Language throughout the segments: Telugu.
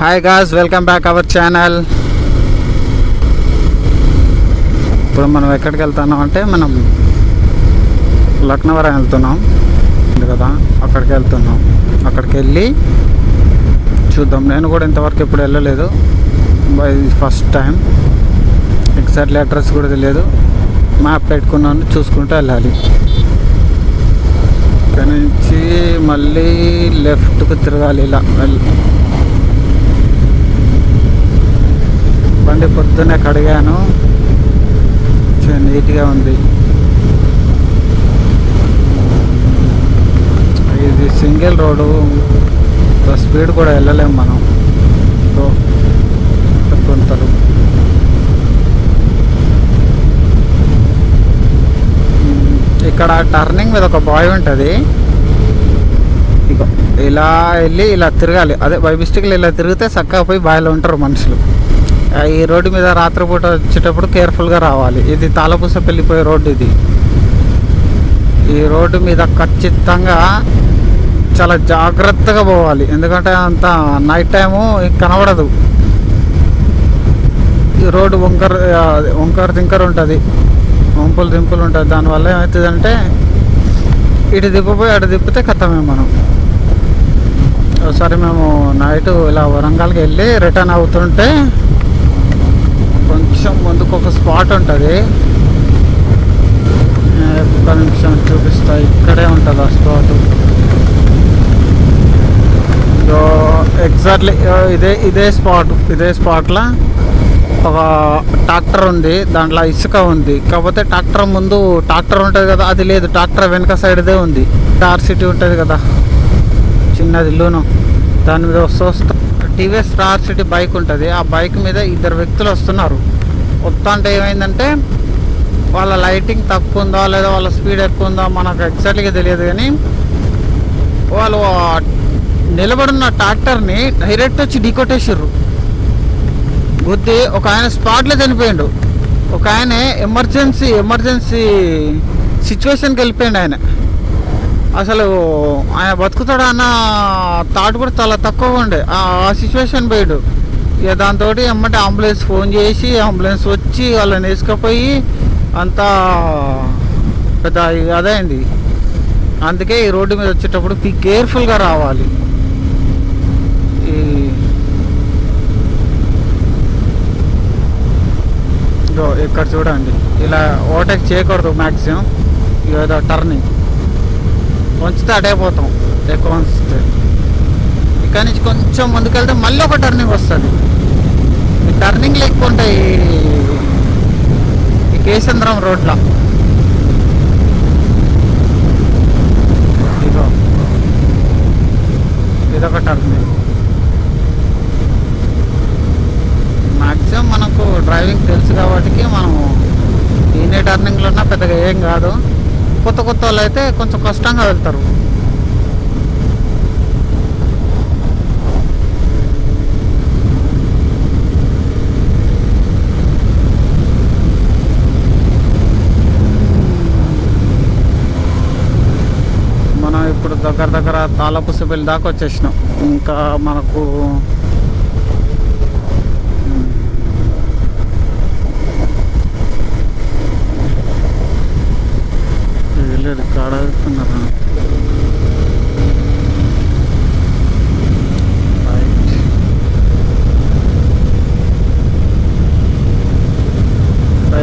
Hi guys, welcome back our channel. ఇప్పుడు మనం ఎక్కడికి వెళ్తున్నాం అంటే మనం లక్నవరం వెళ్తున్నాం కదా, అక్కడికి వెళ్తున్నాం. అక్కడికి వెళ్ళి చూద్దాం. నేను కూడా ఇంతవరకు ఎప్పుడు వెళ్ళలేదు, ఇది ఫస్ట్ టైం. ఎగ్జాక్ట్లీ అడ్రస్ కూడా తెలియదు. మ్యాప్ పెట్టుకున్నాను, చూసుకుంటూ వెళ్ళాలి. ఇక్కడ నుంచి మళ్ళీ లెఫ్ట్కు తిరగాలి. ఇలా బండి పొద్దున్నే కడిగాను, నీట్గా ఉంది. ఇది సింగిల్ రోడ్డు, స్పీడ్ కూడా వెళ్ళలేము మనం. కొంతలు ఇక్కడ టర్నింగ్ మీద ఒక బాయ్ ఉంటుంది. ఇలా వెళ్ళి ఇలా తిరగాలి. అదే బై మిస్టేక్లో ఇలా తిరిగితే చక్కగా పోయి బాయిలో ఉంటారు మనుషులు. ఈ రోడ్డు మీద రాత్రిపూట వచ్చేటప్పుడు కేర్ఫుల్గా రావాలి. ఇది తాళపూస వెళ్ళిపోయే రోడ్డు. ఇది ఈ రోడ్డు మీద ఖచ్చితంగా చాలా జాగ్రత్తగా పోవాలి, ఎందుకంటే అంత నైట్ టైము కనబడదు. ఈ రోడ్డు వంకర తింకర ఉంటుంది, వంపులు దింపులు ఉంటుంది. దానివల్ల ఏమవుతుందంటే ఇటు దిప్పిపోయి అటు తిప్పితే కథమే మనం. ఒకసారి మేము నైట్ ఇలా వరంగల్కి వెళ్ళి రిటర్న్ అవుతుంటే కొంచెం ముందుకు ఒక స్పాట్ ఉంటుంది. ఒక్క నిమిషం చూపిస్తా, ఇక్కడే ఉంటుంది ఆ స్పాట్. ఎగ్జాక్ట్లీ ఇదే స్పాట్లో ఒక ట్రాక్టర్ ఉంది, దాంట్లో ఇసుక ఉంది. కాకపోతే ట్రాక్టర్ ముందు ట్రాక్టర్ ఉంటుంది కదా, అది లేదు. ట్రాక్టర్ వెనక సైడ్దే ఉంది. RCT ఉంటుంది కదా చిన్నది లూను, దాని మీద వస్తూ టీవీఎస్ RCT బైక్ ఉంటుంది. ఆ బైక్ మీద ఇద్దరు వ్యక్తులు వస్తున్నారు. వస్తా అంటే ఏమైందంటే వాళ్ళ లైటింగ్ తక్కువ ఉందా లేదా వాళ్ళ స్పీడ్ ఎక్కువ ఉందా మనకు ఎగ్జాక్ట్గా తెలియదు, కానీ వాళ్ళు నిలబడిన ట్రాక్టర్ని డైరెక్ట్ వచ్చి ఢీకొట్టేసారు. గుద్ది ఒక ఆయన స్పాట్లో చనిపోయాడు. ఒక ఆయన ఎమర్జెన్సీ సిచ్యువేషన్కి వెళ్ళిపోయాడు. అసలు ఆయన బతుకుతాడా అన్న థాట్ కూడా చాలా తక్కువ ఉండే. ఆ సిచ్యువేషన్ పోయాడు. ఇక దాంతో ఎమ్మటే అంబులెన్స్ ఫోన్ చేసి అంబులెన్స్ వచ్చి వాళ్ళని వేసుకుపోయి అంతా పెద్ద అదైంది. అందుకే ఈ రోడ్డు మీద వచ్చేటప్పుడు కేర్ఫుల్గా రావాలి. ఇక్కడ చూడండి, ఇలా ఓవర్టేక్ చేయకూడదు మ్యాక్సిమం. ఏదో టర్నింగ్ వంచితే అటైపోతాం, ఎక్కువ వంచితే. ఇక్కడ నుంచి కొంచెం ముందుకెళ్తే మళ్ళీ ఒక టర్నింగ్ వస్తుంది. ఈ టర్నింగ్లు ఎక్కువ ఉంటాయి ఈ కేశంద్రం రోడ్లో. ఇదొక టర్నింగ్. మ్యాక్సిమం మనకు డ్రైవింగ్ తెలుసు కాబట్టి మనము ఎన్ని టర్నింగ్లు ఉన్నా పెద్దగా ఏం కాదు. కొత్త వాళ్ళు అయితే కొంచెం కష్టంగా వెళ్తారు. మనం ఇప్పుడు దగ్గర తాళపూసపల్లి దాకా వచ్చేసినాం. ఇంకా మనకు కాడ వెళ్తున్నారా?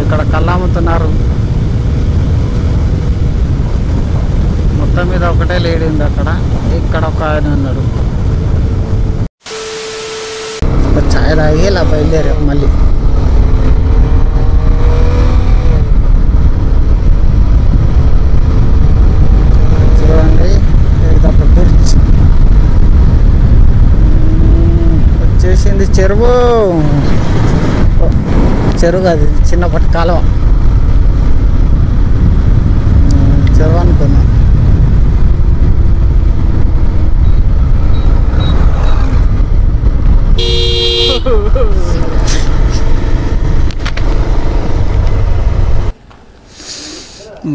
ఇక్కడ కళ్ళు అమ్ముతున్నారు. మొత్తం మీద ఒకటే లేడీ ఉంది అక్కడ. ఇక్కడ ఒక ఆయన ఉన్నాడు. ఛాయ్ తాగి ఇలా బయలుదేరాం మళ్ళీ. వచ్చేసింది చెరువు అది చిన్నప్పటి కాలువ. చెరువు అనుకున్నా.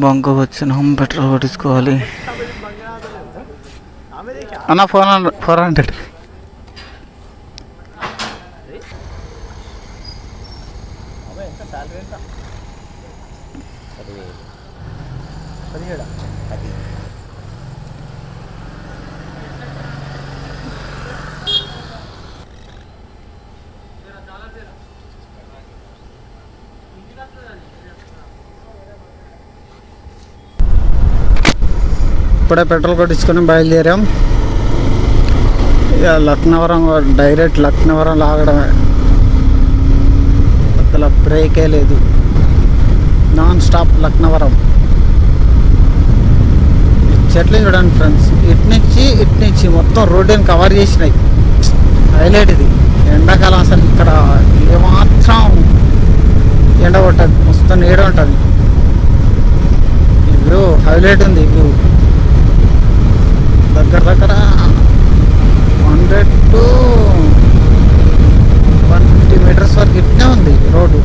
బంకు వచ్చినాం, పెట్రోల్ కొట్టించుకోవాలి. అన్న 400 ఎంత సాలరీ ఎంత 17 అది ఇప్పుడే పెట్రోల్ కొట్టించుకొని బయలుదేరాం. ఇక లక్నవరం డైరెక్ట్ లక్నవరం లాగడమే, అసలు బ్రేకే లేదు, నాన్ స్టాప్ లక్నవరం. చెట్లు చూడండి ఫ్రెండ్స్, ఇటు నుంచి మొత్తం రోడ్డుని కవర్ చేసినాయి. హైలైట్ ఇది. ఎండాకాలం అసలు ఇక్కడ ఏమాత్రం ఎండ కొట్టదు, మస్తు నీడ ఉంటుంది. ఈ వ్యూ హైలైట్ ఉంది. వ్యూ దగ్గర 100 to 150 మీటర్స్ వరకు ఇట్నే ఉంది రోడ్డు.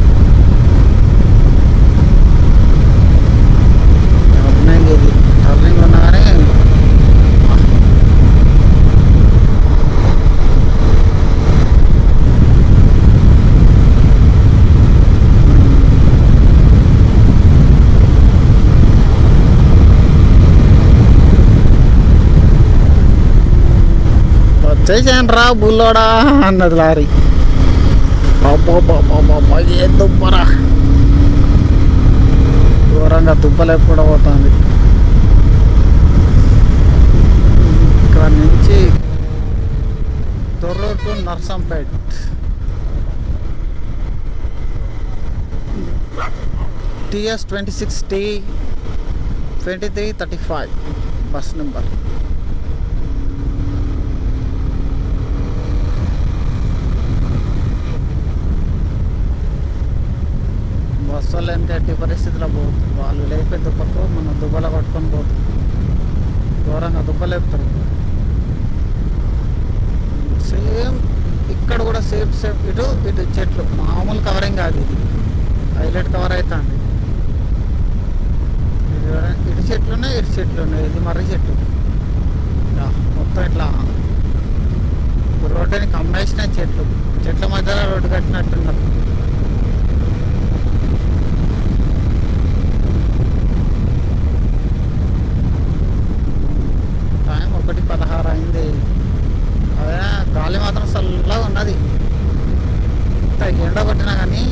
టర్నింగ్ ఉన్నా కానీ వచ్చేసాను రా బుల్లోడా అన్నది లారీ. బాబా ఏ దుబ్బరా, దూరంగా దుబ్బలేపు కూడా పోతుంది. ఇక్కడ నుంచి Thorrur to Narsampet. TS 26T 2335 bus number. Bus వాళ్ళు ఎంత ఎట్టి పరిస్థితిలో పోతుంది, వాళ్ళు లేపే దుబ్బకు మనం దుబ్బలో పట్టుకొని పోతుంది. ఘోరంగా దుబ్బలేపుతారు. సేమ్ ఇక్కడ కూడా సేమ్ ఇటు చెట్లు, మామూలు కవరింగ్ కాదు ఇది, హైలైట్ కవర్ అవుతుంది. ఇటు చెట్లు ఉన్నాయి, ఇది మర్రి చెట్లు. మొత్తం ఇట్లా రోడ్డుని కమ్మేసిన చెట్ల మధ్యలో రోడ్డు కట్టినట్టున్నారు. టైం 1:16 అయింది. అదే గాలి మాత్రం చల్లగా ఉన్నది. ఎండ కొట్టినా కానీ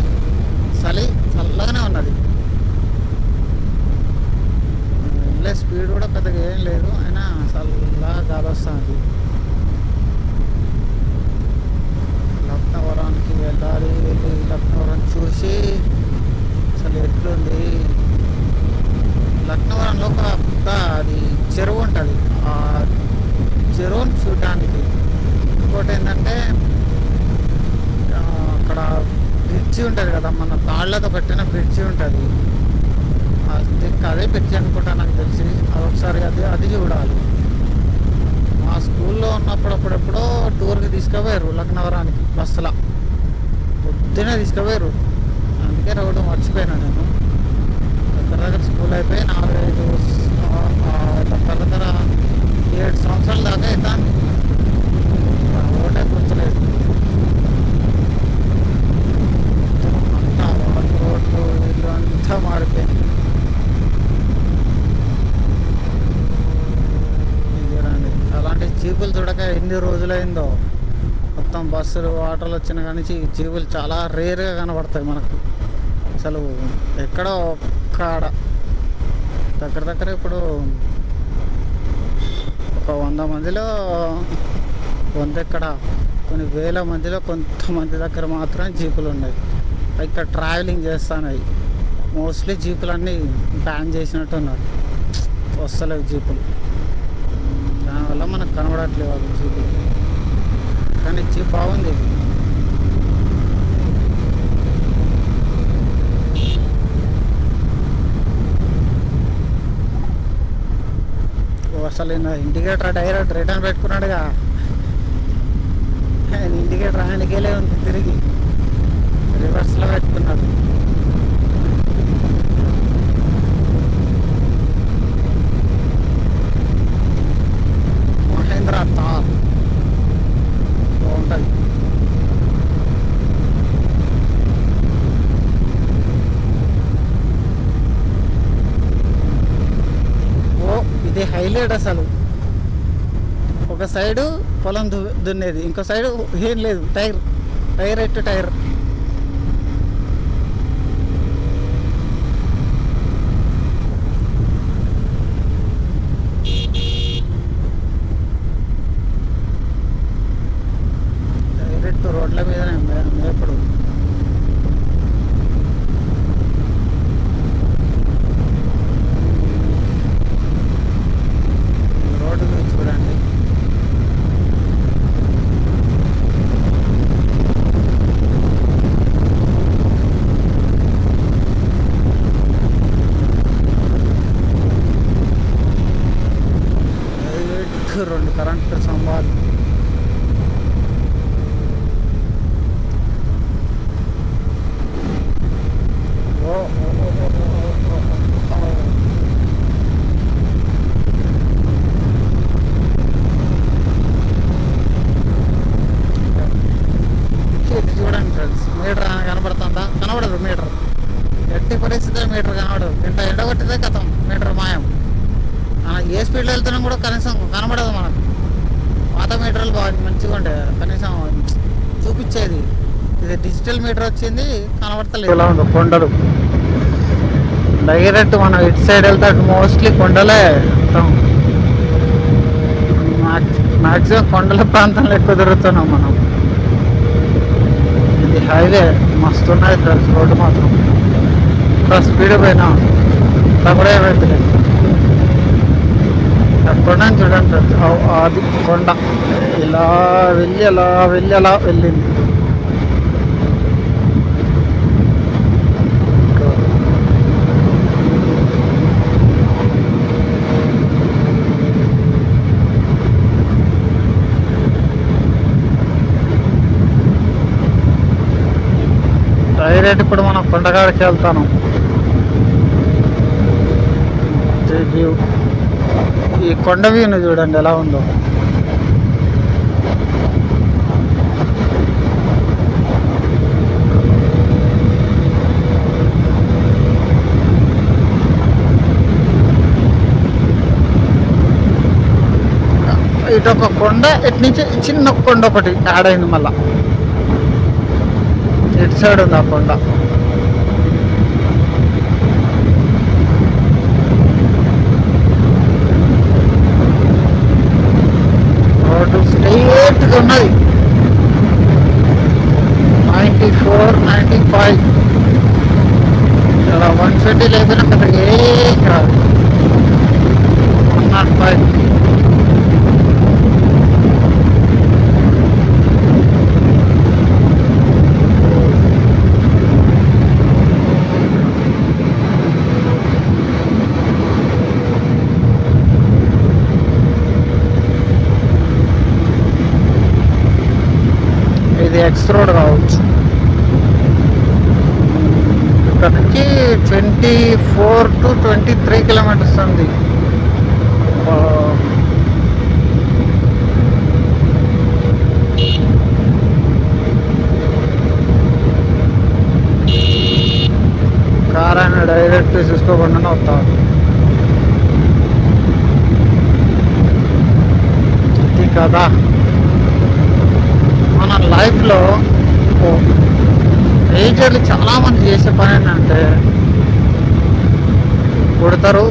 చల్లగానే ఉన్నది. వెళ్ళే స్పీడ్ కూడా పెద్దగా ఏం లేదు, అయినా చల్లగా గాలి వస్తుంది. లక్నవరానికి వెళ్ళి లక్నవరం చూసి అసలు ఎట్లుంది. లక్నవరంలో ఒక అది చెరువు ఉంటుంది. ఆ చెరువుని చూడడానికి. ఇంకోటి ఏంటంటే అక్కడ బ్రిడ్జి ఉంటుంది కదా, మన తాళ్లతో కట్టిన బ్రిడ్జి ఉంటుంది. అదే బ్రిడ్జి అనుకుంటా నాకు తెలిసి. అదొకసారి అది చూడాలి. మా స్కూల్లో ఉన్నప్పుడు అప్పుడెప్పుడో టూర్కి తీసుకుపోయారు లక్నవరానికి బస్సులో. పొద్దునే తీసుకుపోయారు, అందుకే రోడ్డు మర్చిపోయినా నేను. దగ్గర స్కూల్ అయిపోయి 4-5 దగ్గర 7 సంవత్సరాల దాకా అవుతాను. రోడ్డే గుర్తులేదు. అంతా రోడ్లు ఇల్లు అంతా మారిపోయింది. అలాంటి జీపులు చూడక ఎన్ని రోజులైందో. మొత్తం బస్సులు ఆటోలు వచ్చిన కానీ జీపులు చాలా రేర్గా కనబడతాయి మనకు. అసలు ఎక్కడో ఒక్కడ దగ్గర ఇప్పుడు ఒక 100 మందిలో 100 ఎక్కడ, కొన్ని వేల మందిలో కొంతమంది దగ్గర మాత్రమే జీపులు ఉన్నాయి. ఇక్కడ ట్రావెలింగ్ చేస్తున్నాయి. మోస్ట్లీ జీపులన్నీ బ్యాన్ చేసినట్టు ఉన్నారు, వస్తలేవు జీపులు. దానివల్ల మనకు కనబడట్లేవు అవి జీపులు. కానీ జీప్ బాగుంది. అసలు ఇండికేటర్ డైరెక్ట్ రిటర్న్ పెట్టుకున్నాడుగా. ఇండికేటర్ ఆయనకేలే ఉంది, తిరిగి రివర్స్లో పెట్టుకున్నాడు. మహేంద్ర తార్ బాగుంటుంది. లేడు అసలు. ఒక సైడు పొలం దున్నేది, ఇంకో సైడు ఏం లేదు, టైర్ ఎట్టు టైర్. డైరెక్ట్ రోడ్ల మీదనే మేపుడు. రోడ్డు మీద చూడండి. రెండు కరెంటు స్తంభాలు. ఇది చూడండి ఫ్రెండ్స్, మీటర్ కనబడుతుందా? కనబడదు మీటర్. ఎట్టి పరిస్థితుల్లో మీటర్ కనబడదు. ఇంత ఎండగొట్టితే కథం, మీటర్ మాయం. ఏ స్పీడ్లో వెళ్తున్నాం కూడా కనీసం కనబడదు మనకు. పాత మీటర్లు బాగా మంచిగా ఉండే, కనీసం చూపించేది. ఇది డిజిటల్ మీటర్ వచ్చింది, కనబడతలేదు. ఇలా ఉంది కొండలు. డైరెక్ట్ మనం ఇటు సైడ్ వెళ్తే మోస్ట్లీ కొండలే. మ్యాక్సిమం కొండల ప్రాంతంలో ఎక్కువ తిరుగుతున్నాం మనం. ఇది హైవే మస్తున్నది ఫ్రెండ్స్. రోడ్డు మాత్రం స్పీడ్ పోయినా తప్పుడు ఏమైతే కొండ చూడండి ఫ్రెండ్స్. అది కొండ ఇలా వెళ్ళి అలా వెళ్ళి అలా వెళ్ళింది. డైరెక్ట్ ఇప్పుడు మనం కొండగాడికి వెళ్తాను. వ్యూ, ఈ కొండ వ్యూని చూడండి ఎలా ఉందో. ఇటొక కొండ, ఇటు నుంచి చిన్న కొండ ఒకటి యాడ్ అయింది. మళ్ళా ఇటు సైడ్ ఉంది ఆ కొండ. రోడ్డు స్ట్రైట్గా ఉన్నది. 94, 95 ఇలా 120 లేకపోయినా పెద్ద ఏం కాదు. 105. ఇది ఎక్స్ రోడ్ కావచ్చు. ఇక్కడ నుంచి 24 to 23 కిలోమీటర్స్ ఉంది. కార్ అయినా డైరెక్ట్ చూసుకోకుండానే వస్తాం. ఇది కదా మన లైఫ్లో మేజర్లీ చాలామంది చేసే పని ఏంటంటే, పుడతారు,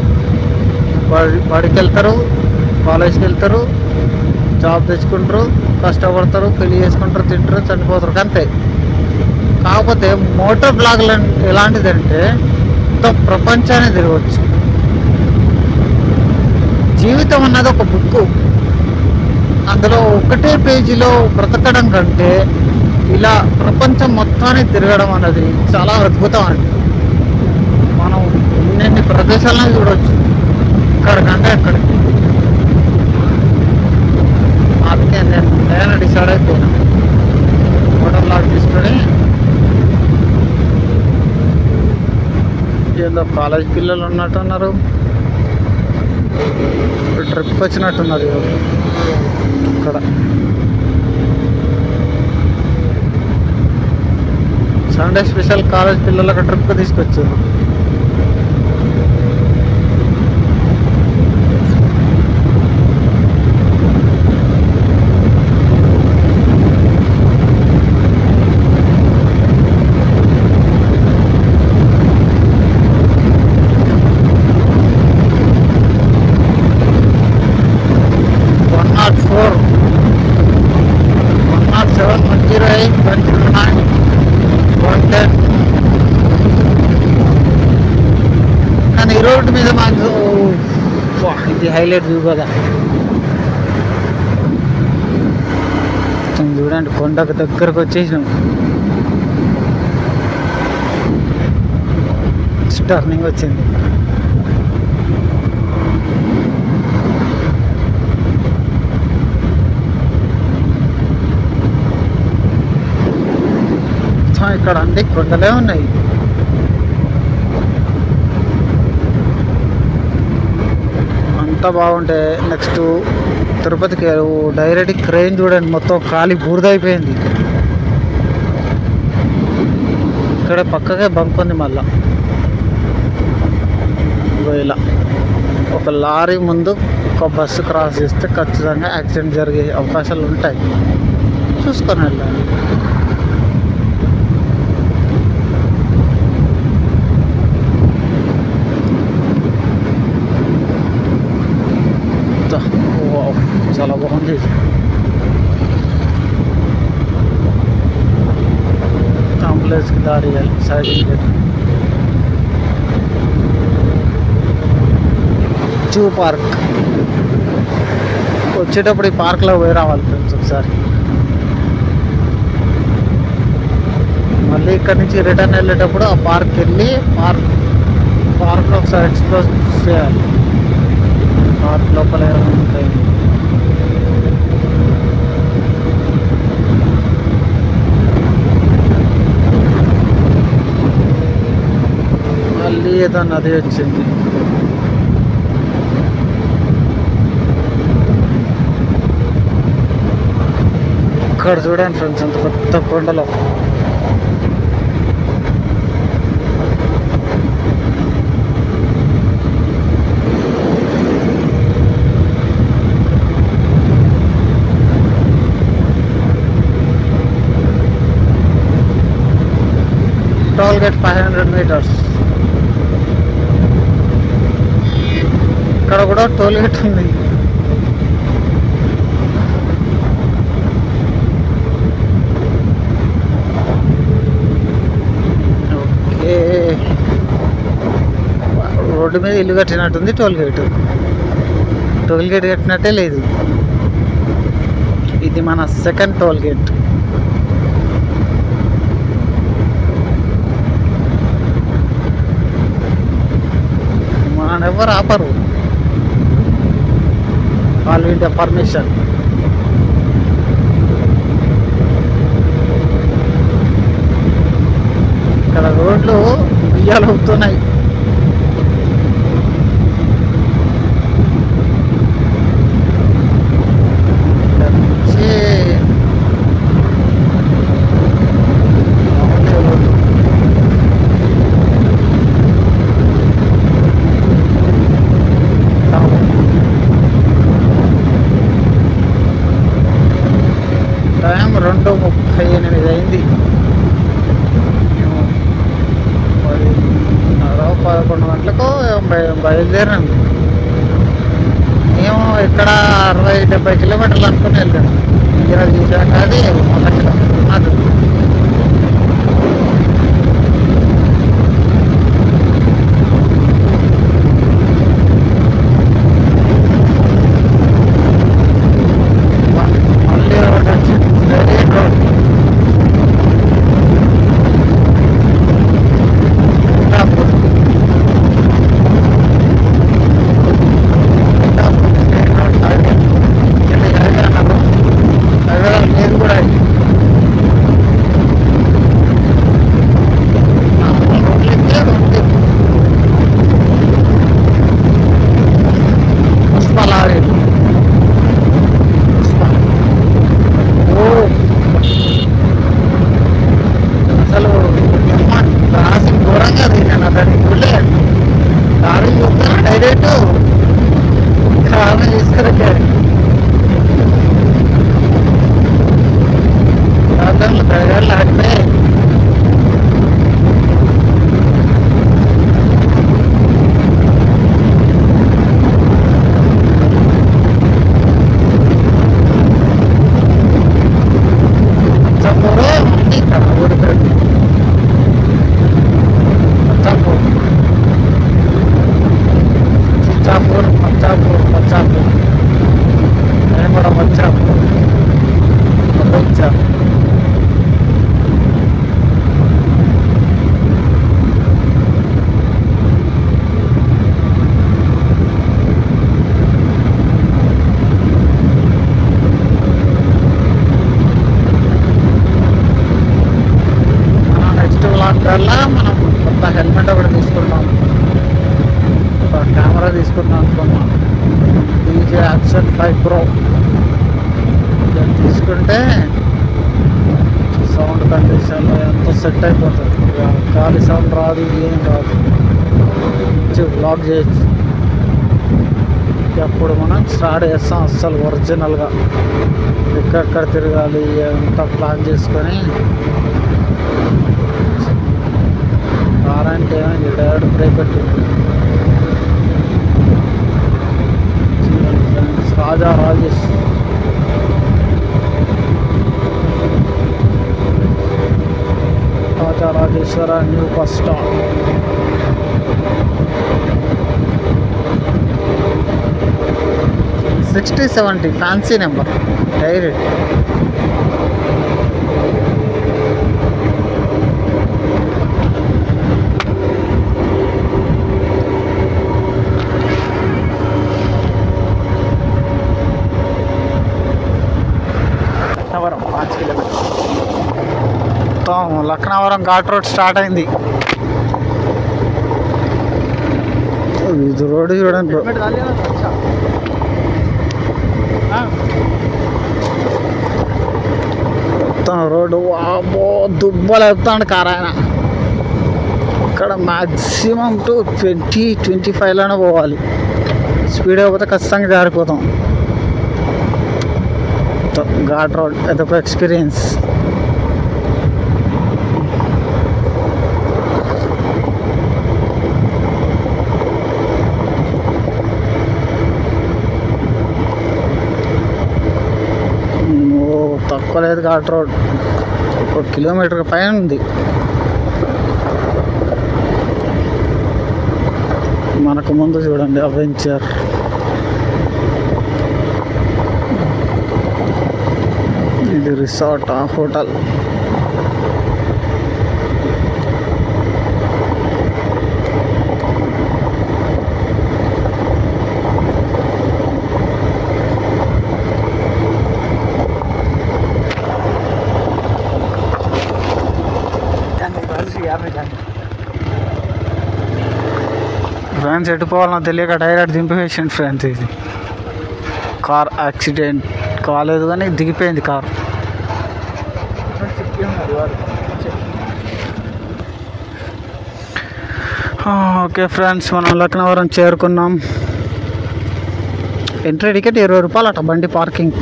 బడికి వెళ్తారు, కాలేజ్కి వెళ్తారు, జాబ్ తెచ్చుకుంటారు, కష్టపడతారు, పెళ్లి చేసుకుంటారు, తింటారు, చనిపోతారు, అంతే. కాకపోతే మోటార్ బ్లాగ్లు ఎలాంటిదంటే మొత్తం ప్రపంచాన్ని తిరగవచ్చు. జీవితం అన్నది ఒక బుక్. అందులో ఒకటే పేజీలో బ్రతకడం కంటే ఇలా ప్రపంచం మొత్తాన్ని తిరగడం అన్నది చాలా అద్భుతం అండి. మనం ఎన్ని ప్రదేశాలను చూడవచ్చు, ఇక్కడికంటే ఎక్కడికి. అందుకే నేను డిసైడ్ అయిపోయినా మోటార్ లాగ్ తీసుకొని. ఏదో కాలేజ్ పిల్లలు ఉన్నట్టున్నారు, ట్రిప్ వచ్చినట్టున్నారు ఇక్కడ. సండే స్పెషల్ కాలేజ్ పిల్లలకు ట్రిప్ తీసుకొచ్చారు. 110. కానీ ఈ రోడ్డు మీద మాకు ఇది హైలైట్ వ్యూ కదా. చూడండి కొండకు దగ్గరకు వచ్చేసినాం. టర్నింగ్ వచ్చింది. ఇక్కడ అన్ని కొండలే ఉన్నాయి. అంతా బాగుంటే నెక్స్ట్ తిరుపతికి డైరెక్ట్ క్రెయిన్ చూడండి, మొత్తం ఖాళీ బూడిదైపోయింది. ఇక్కడ పక్కకే బంక్ ఉంది. మళ్ళా ఇలా ఒక లారీ ముందు ఒక బస్సు క్రాస్ చేస్తే ఖచ్చితంగా యాక్సిడెంట్ జరిగే అవకాశాలు ఉంటాయి. చూసుకొని వెళ్ళాలి. చాలా బాగుంది. కాంప్లెక్స్కి దారి సైడ్ జూ పార్క్. వచ్చేటప్పుడు ఈ పార్క్లో పోయి రావాలి ఫ్రెండ్స్ ఒకసారి. మళ్ళీ ఇక్కడ నుంచి రిటర్న్ వెళ్ళేటప్పుడు ఆ పార్క్ వెళ్ళి పార్క్లో ఒకసారి ఎక్స్ప్లోర్ చేయాలి. పార్క్ లోపల ఏమైనా ఉంటాయి. మళ్ళీ ఏదో నది వచ్చింది. ఇక్కడ చూడండి ఫ్రెండ్స్, అంత పెద్ద కొండలో టోల్ గేట్ 500 meters. ఇక్కడ కూడా టోల్ గేట్ ఉంది. ఓకే, రోడ్డు మీద ఇల్లు కట్టినట్టుంది. టోల్ గేట్ కట్టినట్టే లేదు. ఇది మన సెకండ్ టోల్ గేట్. ఎవరు ఆపరు, ఆల్ ఇండియా పర్మిషన్. ఇక్కడ రోడ్లు బియ్యాలు అవుతున్నాయి. టైం 2:38 అయింది. 11 గంటలకు బయలుదేరాను. మేము ఇక్కడ 60-70 కిలోమీటర్లు అనుకుని వెళ్ళాను. ఇలా చూసాక అది 100 కిలోమీటర్లు. లేదు కూడా ఇప్పుడల్లా మనం కొత్త హెల్మెట్ ఒకటి తీసుకున్నాం, ఒక కెమెరా తీసుకున్నాం అనుకున్నాం, డీజే యాక్షన్ 5 Pro తీసుకుంటే సౌండ్ కండిషన్లో ఎంత సెట్ అయిపోతుంది. ఇక గాలి సౌండ్ రాదు, ఏం రాదు, బ్లాక్ చేయొచ్చు. అప్పుడు మనం స్టార్ట్ చేస్తాం అస్సలు ఒరిజినల్గా ఎక్కడెక్కడ తిరగాలి అంతా ప్లాన్ చేసుకొని. కారానికి ఏమైంది, డైరెక్ట్ బ్రేక్ పెట్టింది. Raja Rajesh Rajeshwara new bus stop. Sixty 70 fancy number direct. Laknavaram 5 kilometre. మొత్తం లక్నవరం ఘాట్ రోడ్ స్టార్ట్ అయింది. ఇది రోడ్డు చూడండి బ్రో. మొత్తం రోడ్డు వాబో దుబ్బలు వెళ్తాడు కారు ఆయన. ఇక్కడ మ్యాక్సిమం టు 20-25లోనే పోవాలి. స్పీడ్ అయిపోతే ఖచ్చితంగా జారిపోతాం. ఘాట్ రోడ్ అదొక ఎక్స్పీరియన్స్. తక్కువ లేదు ఘాట్ రోడ్, 1 కిలోమీటర్ పైన ఉంది. మనకు ముందు చూడండి అడ్వెంచర్. ఇది రిసార్ట్ హోటల్. ఫ్రెండ్స్ ఎటు పోవాలన్నా తెలియక డైరెక్ట్ దింపేసింది ఫ్రెండ్స్. ఇది కార్ యాక్సిడెంట్ కాలేదు కానీ దిగిపోయింది కార్. ఓకే ఫ్రెండ్స్, మనం లక్నవరం చేరుకున్నాం. ఎంట్రీ టికెట్ 20 రూపాయలు అట. బండి పార్కింగ్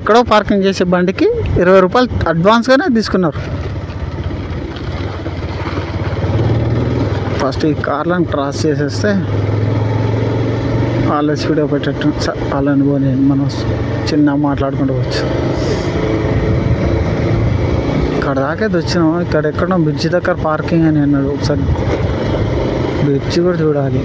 ఎక్కడో పార్కింగ్ చేసే బండికి 20 రూపాయలు అడ్వాన్స్గానే తీసుకున్నారు. ఫస్ట్ ఈ కార్లను క్రాస్ చేసేస్తే వాళ్ళ స్పీడ్గా పెట్టేట్టు వాళ్ళని పోనీ మనం చిన్న మాట్లాడుకుంటూ వచ్చు. ఇక్కడ దాకైతే వచ్చినాం. ఇక్కడ ఎక్కడో బ్రిడ్జి దగ్గర పార్కింగ్ అని అన్నాడు. ఒకసారి బ్రిడ్జి కూడా చూడాలి.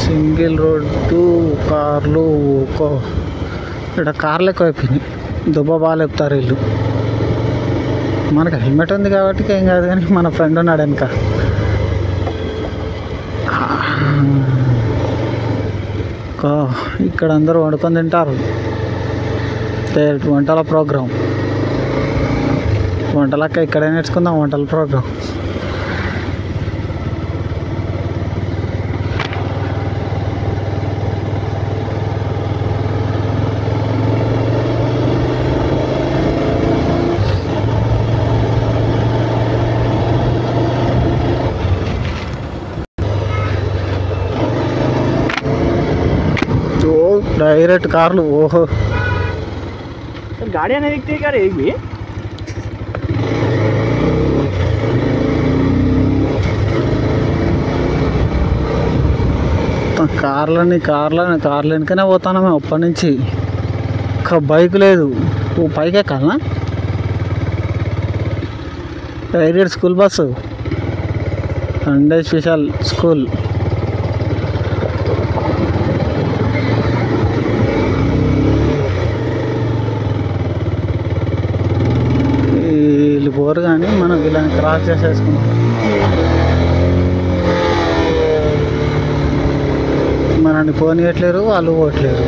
సింగిల్ రోడ్డు కార్లు ఇక్కడ కార్లు ఎక్కువ అయిపోయినాయి. దుబ్బ బాగా చెప్తారు వీళ్ళు. మనకు హెల్మెట్ ఉంది కాబట్టి ఏం కాదు, కానీ మన ఫ్రెండ్ ఉన్నాడు వెనక. ఇక్కడ అందరూ వండుకొని తింటారు. వంటల ప్రోగ్రాం. వంటలక్క ఇక్కడే నేర్చుకుందాం వంటల ప్రోగ్రాం. डायरेक्ट कार्ल ओहो सर गाड़ियाँ नहीं दिखती क्या एक भी కార్లని కార్లు వెనుకనే పోతాను మేము అప్పటి నుంచి. బైక్ లేదు, పైకి ఎక్కాలనా? Direct school bus, Sunday special school. వీళ్ళు పోరు కానీ మనం వీళ్ళని క్రాస్ చేసేసుకున్నాం. మనల్ని పోనీయట్లేరు, వాళ్ళు పోవట్లేరు.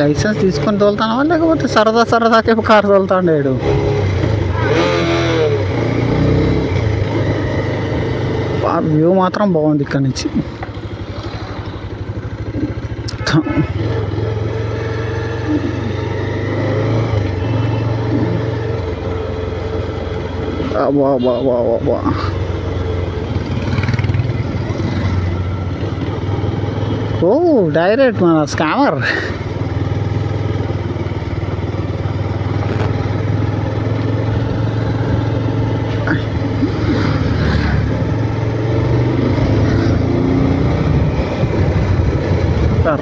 లైసెన్స్ తీసుకొని తోలుతానా లేకపోతే సరదా సరదాకే కారు తోలుతాండేడు. వ్యూ మాత్రం బాగుంది ఇక్కడ నుంచి. ఓ డైరెక్ట్ మన స్కామర్.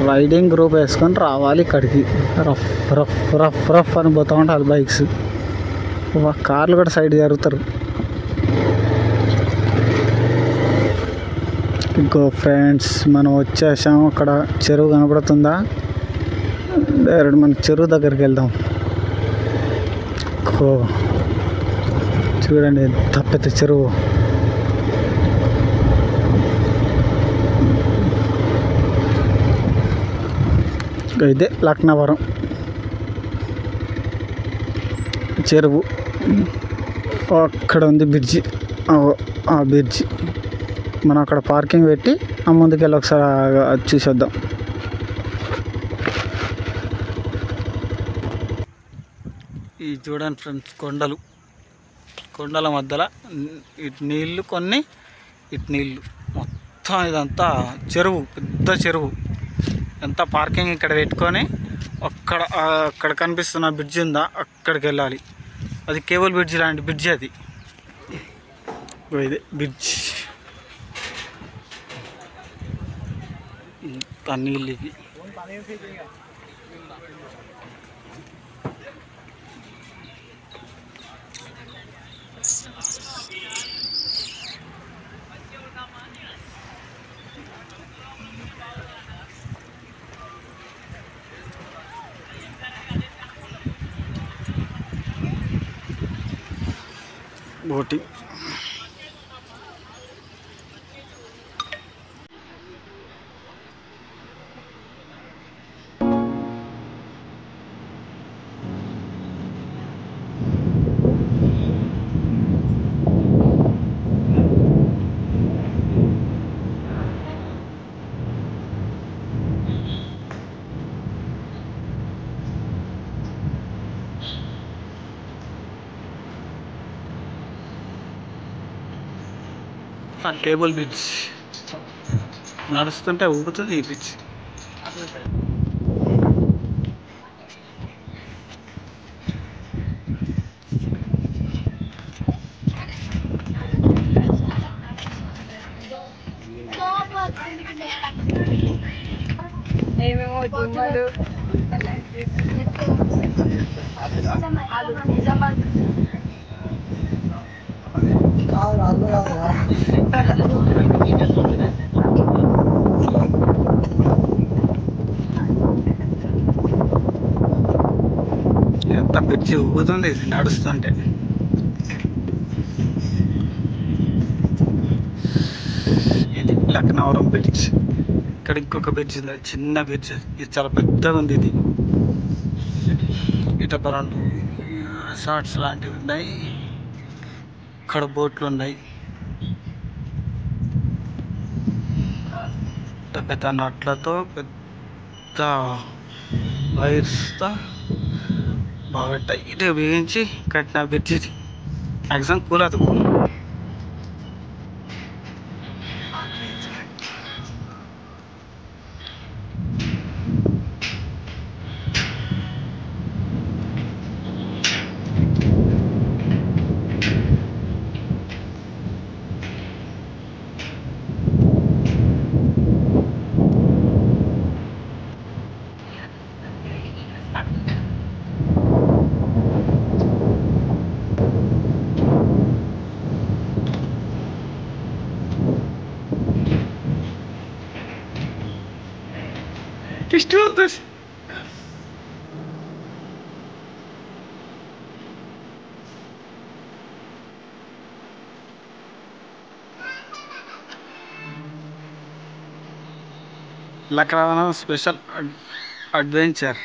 రైడింగ్ గ్రూప్ వేసుకొని రావాలి ఇక్కడికి. రఫ్ రఫ్ రఫ్ రఫ్ అని పోతూ ఉంటారు బైక్స్. కార్లు కూడా సైడ్ జరుగుతారు. ఇంకో ఫ్రెండ్స్ మనం వచ్చేసాం. అక్కడ చెరువు కనపడుతుందా? డైరెక్ట్ మన చెరువు దగ్గరికి వెళ్దాం. చూడండి ఎంత పెద్ద చెరువు. ఇదే లక్నవరం చెరువు. అక్కడ ఉంది బ్రిడ్జి. ఆ బ్రిడ్జి మనం అక్కడ పార్కింగ్ పెట్టి ఆ ముందుకెళ్ళి ఒకసారి చూసేద్దాం. ఈ చూడండి ఫ్రెండ్స్, కొండల మధ్యలో ఇటు నీళ్ళు కొన్ని, ఇటు నీళ్ళు మొత్తం ఇదంతా చెరువు, పెద్ద చెరువు. ఎంత పార్కింగ్ ఇక్కడ పెట్టుకొని అక్కడ కనిపిస్తున్న బ్రిడ్జ్ ఉందా అక్కడికి వెళ్ళాలి. అది కేబుల్ బ్రిడ్జ్ లాంటి బ్రిడ్జ్ అది. ఇది బ్రిడ్జ్. నీళ్ళు ఇవి. బోటింగ్. కేబుల్ బ్రిడ్జ్ నడుస్తుంటే ఊగుతుంది ఈ బ్రిడ్జ్. ఏమేమో జిమ్మలు ఎంత బ్రిడ్జి ఊగుతుంది ఇది నడుస్తుంటే. ఇది లక్నవరం బ్రిడ్జ్. ఇక్కడ ఇంకొక బ్రిడ్జ్ ఉంది, చిన్న బ్రిడ్జ్. ఇది చాలా పెద్దగా ఉంది. ఇది ఇట రెండు రిసార్ట్స్ లాంటివి ఉన్నాయి. ఇక్కడ బోట్లు ఉన్నాయి. పెద్ద పెద్ద నట్లతో, పెద్ద వైర్స్తో బాగా టైట్గా బిగించి కట్టిన బ్రిడ్జ్ ఇది. మ్యాక్సిమం కూలదు. ఇష్టం అవుతుంది. Laknavaram special adventure.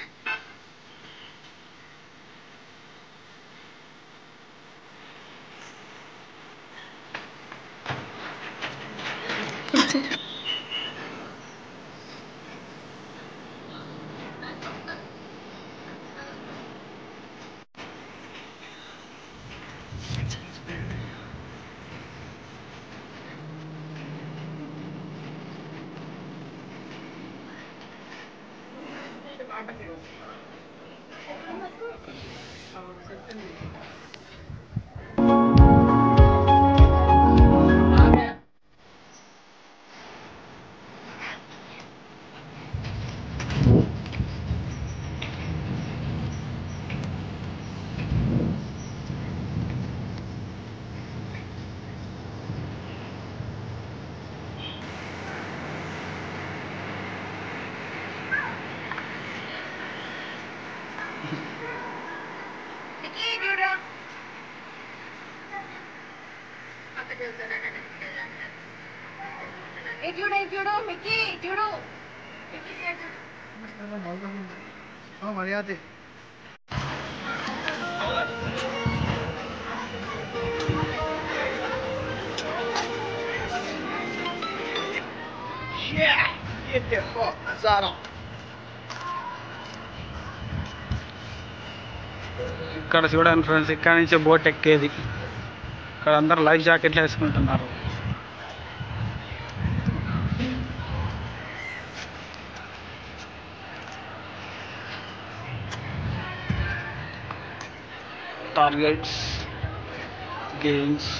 చూడు మిక్కీ చూడు మర్యాద ఇక్కడ చూడండి ఫ్రెండ్స్, ఇక్కడ నుంచి బోట్ ఎక్కేది. ఇక్కడ అందరు లైఫ్ జాకెట్లు వేసుకుంటున్నారు. టార్గెట్స్, గేమ్స్,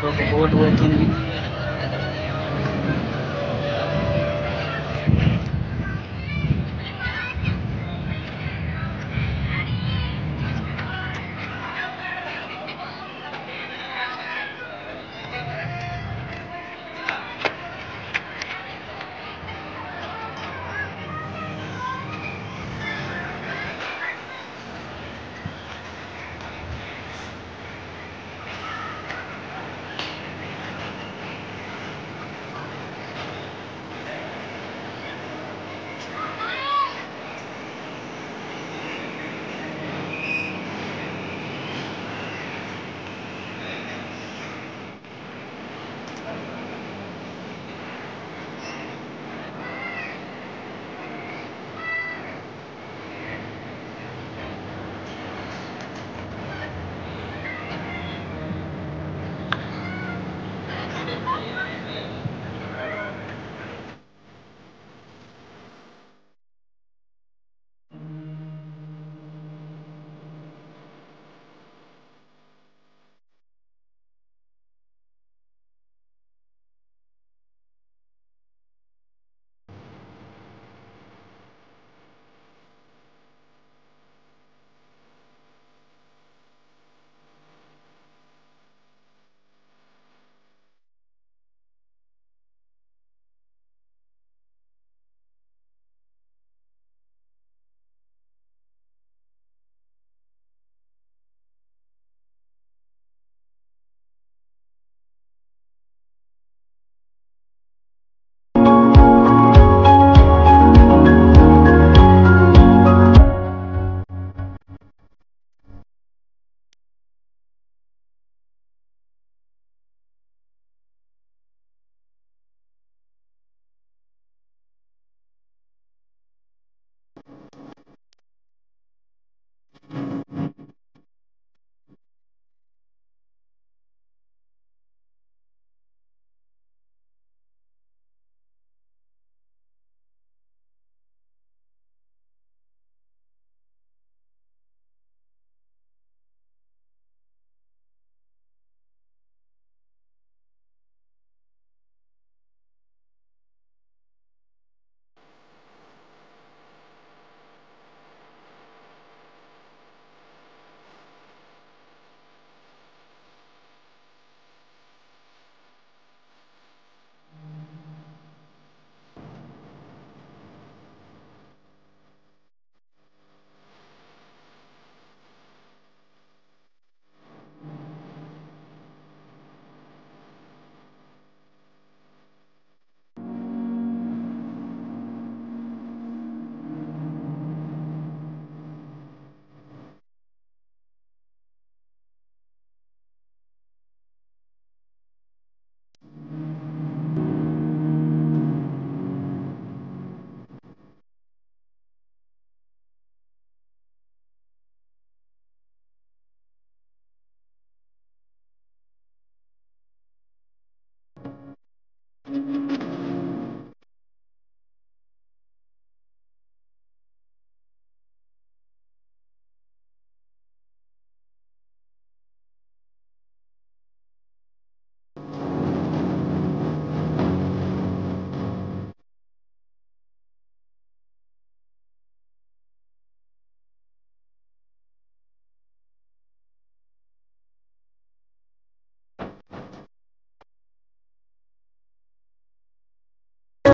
ఒక బోట్ పోతుంది.